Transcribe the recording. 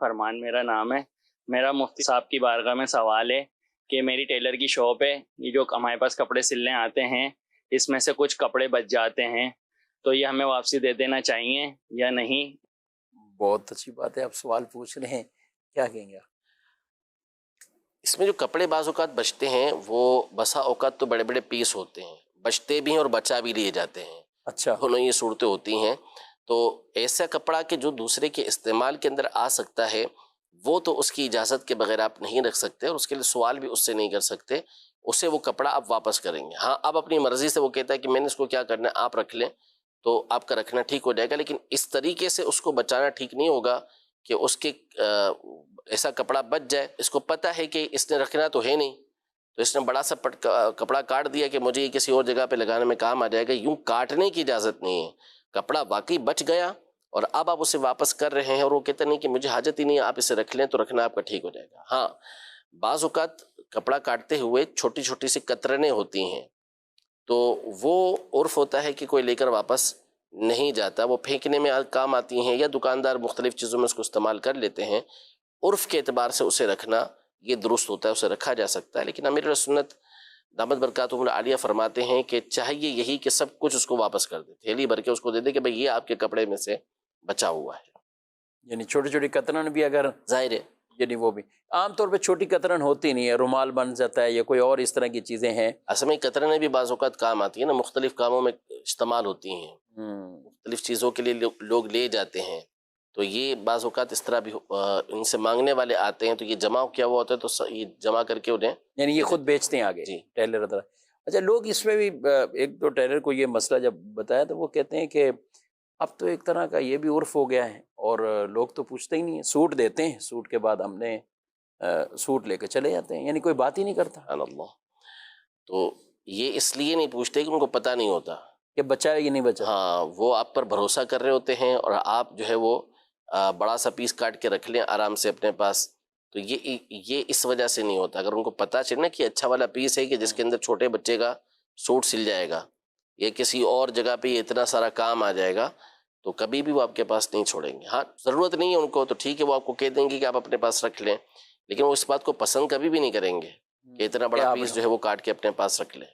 فرمان میرا نام ہے. میرا مفتی صاحب کی بارگاہ میں سوال ہے کہ میری ٹیلر کی شاپ ہے, یہ جو ہمارے پاس کپڑے سلنے آتے ہیں اس میں سے کچھ کپڑے بچ جاتے ہیں, تو یہ ہمیں واپسی دے دینا چاہیے یا نہیں؟ بہت اچھی بات ہے, آپ سوال پوچھ رہے ہیں, کیا کہیں گے آپ؟ اس میں جو کپڑے بعض اوقات بچتے ہیں وہ بسا اوقات تو بڑے بڑے پیس ہوتے ہیں, بچتے بھی ہیں اور بچا بھی لیے جاتے ہیں. اچھا, دونوں یہ صورتیں ہوتی ہیں. تو ایسا کپڑا کہ جو دوسرے کے استعمال کے اندر آ سکتا ہے وہ تو اس کی اجازت کے بغیر آپ نہیں رکھ سکتے, اور اس کے لیے سوال بھی اس سے نہیں کر سکتے. اسے وہ کپڑا آپ واپس کریں گے. ہاں, آپ اپنی مرضی سے وہ کہتا ہے کہ میں نے اس کو کیا کرنا ہے آپ رکھ لیں, تو آپ کا رکھنا ٹھیک ہو جائے گا. لیکن اس طریقے سے اس کو بچانا ٹھیک نہیں ہوگا کہ اس کے ایسا کپڑا بچ جائے, اس کو پتہ ہے کہ اس نے رکھنا تو ہے نہیں, تو اس نے بڑا سا کپڑا کاٹ دیا کہ مجھے یہ کسی اور جگہ پہ لگانے میں کام آ جائے گا. یوں کاٹنے کی اجازت نہیں ہے. کپڑا واقعی بچ گیا اور اب آپ اسے واپس کر رہے ہیں اور وہ کہتے نہیں کہ مجھے حاجت ہی نہیں ہے, آپ اسے رکھ لیں, تو رکھنا آپ کا ٹھیک ہو جائے گا. ہاں, بعض اوقات کپڑا کاٹتے ہوئے چھوٹی چھوٹی سی قطرنیں ہوتی ہیں, تو وہ عرف ہوتا ہے کہ کوئی لے کر واپس نہیں جاتا, وہ پھینکنے میں کام آتی ہیں یا دکاندار مختلف چیزوں میں اس کو استعمال کر لیتے ہیں. عرف کے اعتبار سے اسے رکھنا یہ درست ہوتا ہے, اسے رکھا جا سکتا ہے. لیکن امیر سنت دامت برکاتہم العالیہ فرماتے ہیں کہ چاہیے یہی کہ سب کچھ اس کو واپس کر دے, تھیلی بھر کے اس کو دے دے کہ بھئی یہ آپ کے کپڑے میں سے بچا ہوا ہے. یعنی چھوٹی چھوٹی قطرن بھی اگر ظاہر ہے, یعنی وہ بھی عام طور پہ چھوٹی قطرن ہوتی نہیں ہے, رومال بن جاتا ہے یا کوئی اور اس طرح کی چیزیں ہیں. اصل میں قطرنیں بھی بعض اوقات کام آتی ہیں نا, مختلف کاموں میں استعمال ہوتی ہیں, مختلف چیزوں کے لیے لوگ لے جاتے ہیں. تو یہ بعض اوقات اس طرح بھی ان سے مانگنے والے آتے ہیں, تو یہ جمع کیا ہوا ہوتا ہے, تو یہ جمع کر کے انہیں یعنی یہ خود بیچتے ہیں آگے. جی, ٹیلر طرح. اچھا, لوگ اس میں بھی ایک دو ٹیلر کو یہ مسئلہ جب بتایا تو وہ کہتے ہیں کہ اب تو ایک طرح کا یہ بھی عرف ہو گیا ہے اور لوگ تو پوچھتے ہی نہیں ہیں, سوٹ دیتے ہیں, سوٹ کے بعد ہم نے سوٹ لے کے چلے جاتے ہیں, یعنی کوئی بات ہی نہیں کرتا. سبحان اللہ. تو یہ اس لیے نہیں پوچھتے کہ ان کو پتہ نہیں ہوتا کہ بچا ہے کہ نہیں بچا. ہاں, وہ آپ پر بھروسہ کر رہے ہوتے ہیں اور آپ جو ہے وہ بڑا سا پیس کاٹ کے رکھ لیں آرام سے اپنے پاس. تو یہ اس وجہ سے نہیں ہوتا. اگر ان کو پتہ چلے نا کہ اچھا والا پیس ہے کہ جس کے اندر چھوٹے بچے کا سوٹ سل جائے گا یا کسی اور جگہ پہ یہ اتنا سارا کام آ جائے گا, تو کبھی بھی وہ آپ کے پاس نہیں چھوڑیں گے. ہاں, ضرورت نہیں ہے ان کو تو ٹھیک ہے, وہ آپ کو کہہ دیں گے کہ آپ اپنے پاس رکھ لیں, لیکن وہ اس بات کو پسند کبھی بھی نہیں کریں گے کہ اتنا بڑا پیس جو ہے وہ کاٹ کے اپنے پاس رکھ لیں.